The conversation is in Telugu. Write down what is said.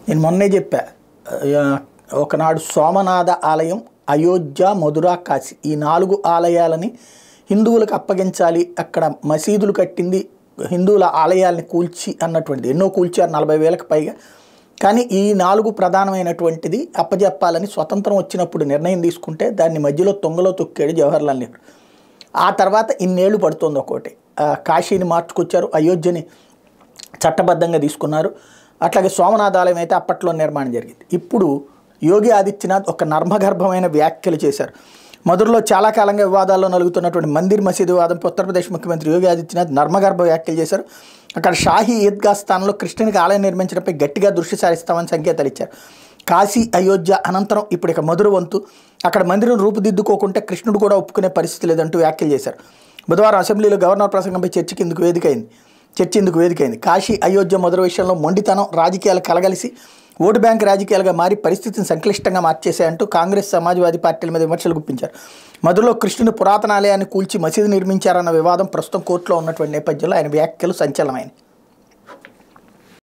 నేను మొన్నే చెప్పా, ఒకనాడు సోమనాథ ఆలయం, అయోధ్య, మధుర, కాశీ ఈ 4 ఆలయాలని హిందువులకు అప్పగించాలి, అక్కడ మసీదులు కట్టింది హిందువుల ఆలయాల్ని కూల్చి అన్నటువంటిది. ఎన్నో కూల్చారు, 40,000కి పైగా. కానీ ఈ 4 ప్రధానమైనటువంటిది అప్పజెప్పాలని స్వతంత్రం వచ్చినప్పుడు నిర్ణయం తీసుకుంటే దాన్ని మధ్యలో తొంగలో తొక్కాడు జవహర్లాల్ నెహ్రూ. ఆ తర్వాత ఇన్నేళ్ళు పడుతుంది ఒక్కోటి. కాశీని మార్చుకొచ్చారు, అయోధ్యని చట్టబద్ధంగా తీసుకున్నారు. అట్లాగే సోమనాథ ఆలయం అయితే అప్పట్లో నిర్మాణం జరిగింది. ఇప్పుడు యోగి ఆదిత్యనాథ్ ఒక నర్మగర్భమైన వ్యాఖ్యలు చేశారు. మధురలో చాలా కాలంగా వివాదాల్లో నలుగుతున్నటువంటి మందిర్ మసీదు వివాదంపై ఉత్తరప్రదేశ్ ముఖ్యమంత్రి యోగి ఆదిత్యనాథ్ నర్మగర్భ వ్యాఖ్యలు చేశారు. అక్కడ షాహీ ఈద్గా స్థానంలో కృష్ణునికి ఆలయం నిర్మించడంపై గట్టిగా దృష్టి సారిస్తామని సంకేతాలు ఇచ్చారు. కాశీ, అయోధ్య అనంతరం ఇప్పుడు ఇక మధుర వంతు. అక్కడ మందిరం రూపుదిద్దుకోకుంటే కృష్ణుడు కూడా ఒప్పుకునే పరిస్థితి లేదంటూ వ్యాఖ్యలు చేశారు. బుధవారం అసెంబ్లీలో గవర్నర్ ప్రసంగంపై చర్చ ఇందుకు వేదికైంది. కాశీ, అయోధ్య, మధుర విషయంలో మొండితనం, రాజకీయాలు కలగలిసి ఓటు బ్యాంక్ రాజకీయాలుగా మారి పరిస్థితిని సంక్లిష్టంగా మార్చేశాయంటూ కాంగ్రెస్, సమాజ్వాదీ పార్టీల మీద విమర్శలు గుప్పించారు. మధురలో కృష్ణుని పురాతన ఆలయాన్ని కూల్చి మసీదు నిర్మించారన్న వివాదం ప్రస్తుతం కోర్టులో ఉన్నటువంటి నేపథ్యంలో ఆయన వ్యాఖ్యలు సంచలనమైనవి.